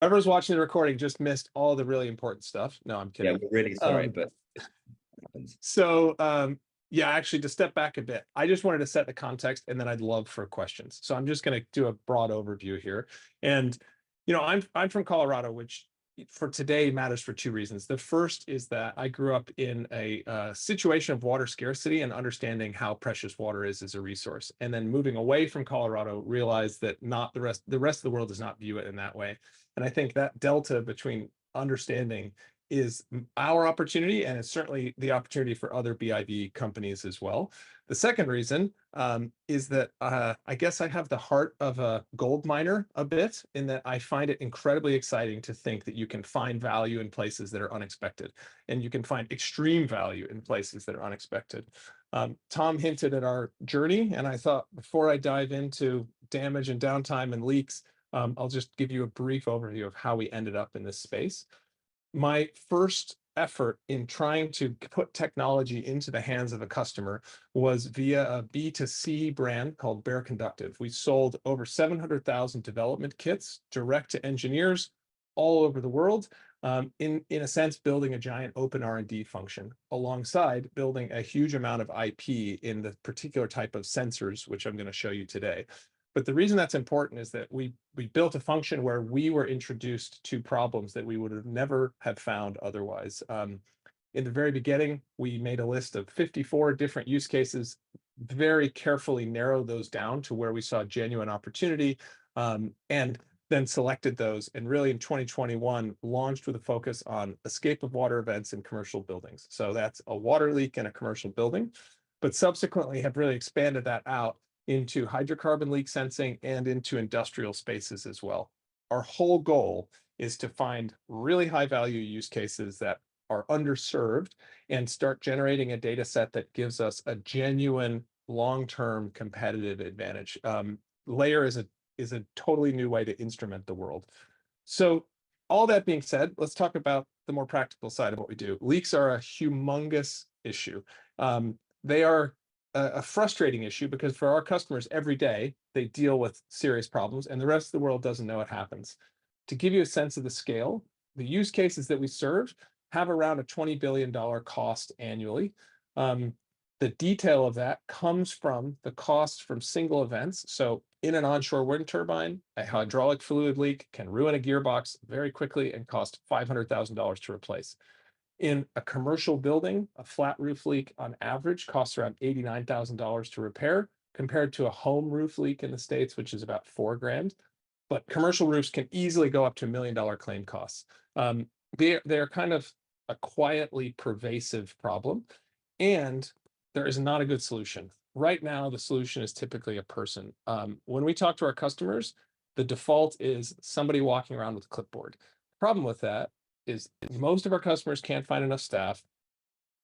Whoever's watching the recording just missed all the really important stuff. No, I'm Yeah, kidding. we're really sorry, Um, but it happens. so, yeah, actually, to step back a bit, I just wanted to set the context, and then I'd love for questions. So I'm just going to do a broad overview here. And I'm from Colorado, which for today matters for two reasons. The first is that I grew up in a situation of water scarcity and understanding how precious water is as a resource. And then moving away from Colorado, realized that not the rest of the world does not view it in that way. And I think that delta between understanding is our opportunity, and it's certainly the opportunity for other BIV companies as well. The second reason is that I guess I have the heart of a gold miner a bit, in that I find it incredibly exciting to think that you can find value in places that are unexpected, and you can find extreme value in places that are unexpected. Tom hinted at our journey, and I thought before I dive into damage and downtime and leaks, I'll just give you a brief overview of how we ended up in this space. My first effort in trying to put technology into the hands of a customer was via a B2C brand called Bear Conductive. We sold over 700,000 development kits direct to engineers all over the world, in a sense, building a giant open R&D function alongside building a huge amount of IP in the particular type of sensors, which I'm going to show you today. But the reason that's important is that we built a function where we were introduced to problems that we would have never have found otherwise. In the very beginning, we made a list of 54 different use cases, very carefully narrowed those down to where we saw genuine opportunity, and then selected those, and really in 2021 launched with a focus on escape of water events in commercial buildings. So that's a water leak in a commercial building, but subsequently have really expanded that out into hydrocarbon leak sensing and into industrial spaces as well. Our whole goal is to find really high value use cases that are underserved and start generating a data set that gives us a genuine long-term competitive advantage. Layer is a totally new way to instrument the world. So all that being said, let's talk about the more practical side of what we do. Leaks are a humongous issue. They are a frustrating issue because for our customers every day, they deal with serious problems and the rest of the world doesn't know it happens. To give you a sense of the scale, the use cases that we serve have around a $20 billion cost annually. The detail of that comes from the cost from single events. So in an onshore wind turbine, a hydraulic fluid leak can ruin a gearbox very quickly and cost $500,000 to replace. In a commercial building, a flat roof leak on average costs around $89,000 to repair, compared to a home roof leak in the States, which is about $4,000. But commercial roofs can easily go up to $1 million claim costs. They're kind of a quietly pervasive problem, and there is not a good solution. Right now, the solution is typically a person. When we talk to our customers, the default is somebody walking around with a clipboard. The problem with that is most of our customers can't find enough staff.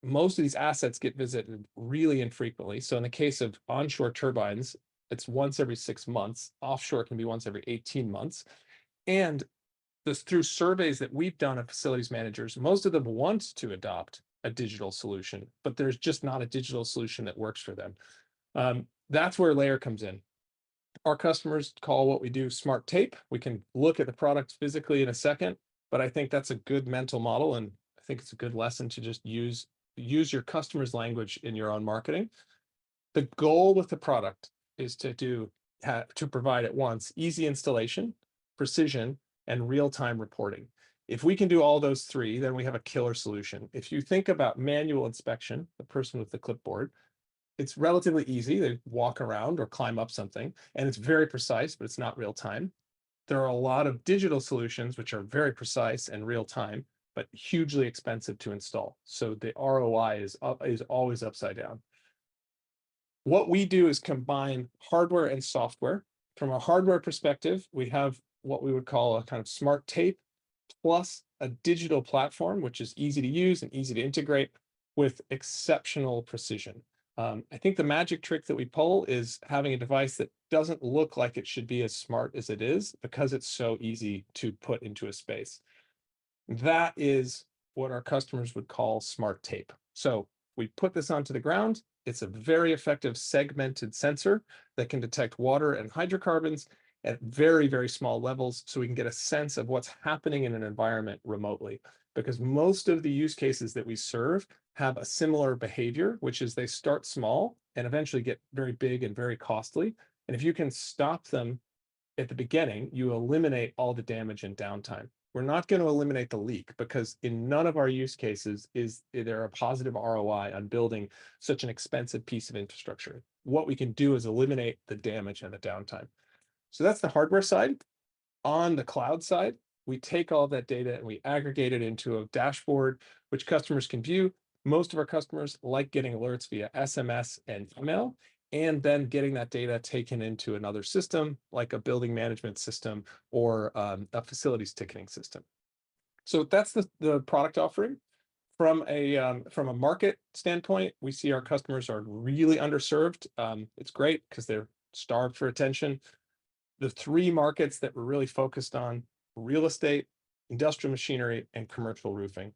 Most of these assets get visited really infrequently. So in the case of onshore turbines, it's once every 6 months. Offshore can be once every 18 months. And this, through surveys that we've done of facilities managers, most of them want to adopt a digital solution, but there's just not a digital solution that works for them. That's where Layer comes in. Our customers call what we do smart tape. We can look at the product physically in a second, but I think that's a good mental model, and I think it's a good lesson to just use your customer's language in your own marketing. The goal with the product is to provide at once easy installation, precision, and real-time reporting. If we can do all those three, then we have a killer solution. If you think about manual inspection, the person with the clipboard, it's relatively easy. They walk around or climb up something, and it's very precise, but it's not real time. There are a lot of digital solutions which are very precise and real time, but hugely expensive to install. So the ROI is always upside down. What we do is combine hardware and software. From a hardware perspective, we have what we would call a kind of smart tape plus a digital platform, which is easy to use and easy to integrate with exceptional precision. I think the magic trick that we pull is having a device that doesn't look like it should be as smart as it is because it's so easy to put into a space. That is what our customers would call smart tape. So we put this onto the ground. It's a very effective segmented sensor that can detect water and hydrocarbons, at very, very small levels so we can get a sense of what's happening in an environment remotely. Because most of the use cases that we serve have a similar behavior, which is they start small and eventually get very big and very costly. And if you can stop them at the beginning, you eliminate all the damage and downtime. We're not going to eliminate the leak because in none of our use cases is there a positive ROI on building such an expensive piece of infrastructure. What we can do is eliminate the damage and the downtime. So that's the hardware side. On the cloud side, we take all of that data and we aggregate it into a dashboard, which customers can view. Most of our customers like getting alerts via SMS and email, and then getting that data taken into another system, like a building management system or a facilities ticketing system. So that's the product offering. From a market standpoint, we see our customers are really underserved. It's great because they're starved for attention. The three markets that we're really focused on: real estate, industrial machinery, and commercial roofing.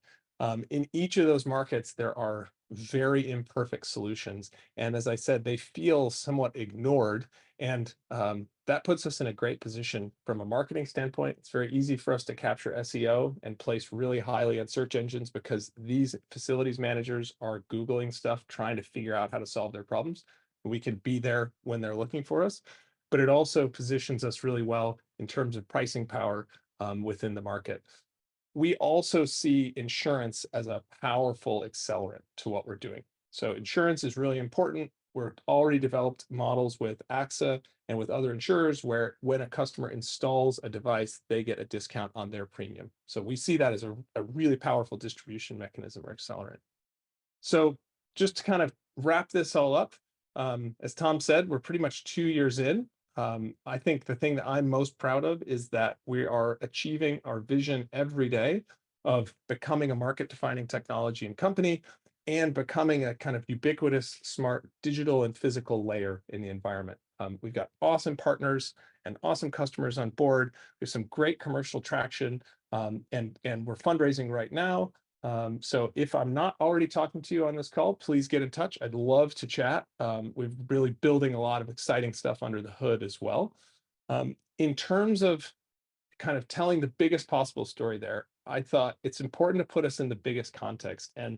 In each of those markets, there are very imperfect solutions. And as I said, they feel somewhat ignored. And that puts us in a great position from a marketing standpoint. It's very easy for us to capture SEO and place really highly on search engines because these facilities managers are Googling stuff, trying to figure out how to solve their problems. We can be there when they're looking for us, but it also positions us really well in terms of pricing power within the market. We also see insurance as a powerful accelerant to what we're doing. So insurance is really important. We're already developed models with AXA and with other insurers where when a customer installs a device, they get a discount on their premium. So we see that as a really powerful distribution mechanism or accelerant. So just to kind of wrap this all up, as Tom said, we're pretty much 2 years in. I think the thing that I'm most proud of is that we are achieving our vision every day of becoming a market-defining technology and company and becoming a kind of ubiquitous, smart digital and physical layer in the environment. We've got awesome partners and awesome customers on board. We have some great commercial traction, and we're fundraising right now. So if I'm not already talking to you on this call, please get in touch. I'd love to chat. We're really building a lot of exciting stuff under the hood as well. In terms of kind of telling the biggest possible story there, I thought it's important to put us in the biggest context. And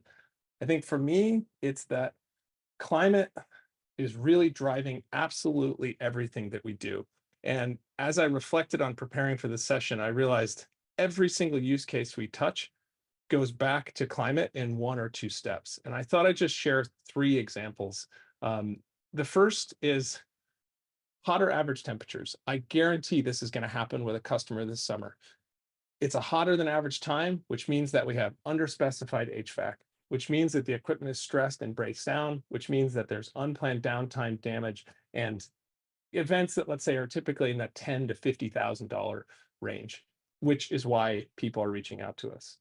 I think for me, it's that climate is really driving absolutely everything that we do. And as I reflected on preparing for this session, I realized every single use case we touch goes back to climate in one or two steps. And I thought I'd just share three examples. The first is hotter average temperatures. I guarantee this is going to happen with a customer this summer. It's a hotter than average time, which means that we have underspecified HVAC, which means that the equipment is stressed and breaks down, which means that there's unplanned downtime, damage, and events that, let's say, are typically in that $10,000 to $50,000 range, which is why people are reaching out to us.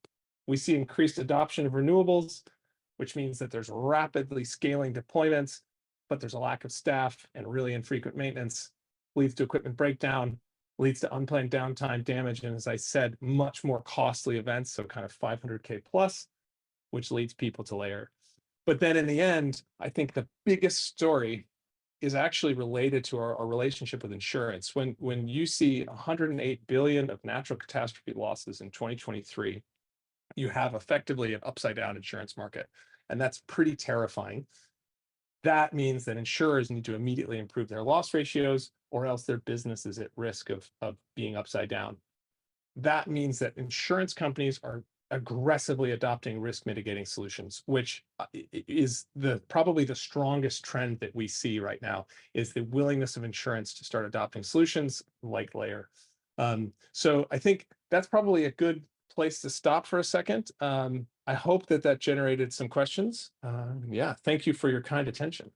We see increased adoption of renewables, which means that there's rapidly scaling deployments, but there's a lack of staff and really infrequent maintenance, leads to equipment breakdown, leads to unplanned downtime, damage, and as I said, much more costly events, so kind of 500K plus, which leads people to layer. But then in the end, I think the biggest story is actually related to our relationship with insurance. When you see 108 billion of natural catastrophe losses in 2023, you have effectively an upside down insurance market. And that's pretty terrifying. That means that insurers need to immediately improve their loss ratios or else their business is at risk of being upside down. That means that insurance companies are aggressively adopting risk mitigating solutions, which is probably the strongest trend that we see right now, is the willingness of insurance to start adopting solutions like Layer. So I think that's probably a good place to stop for a second. I hope that generated some questions. Yeah, thank you for your kind attention.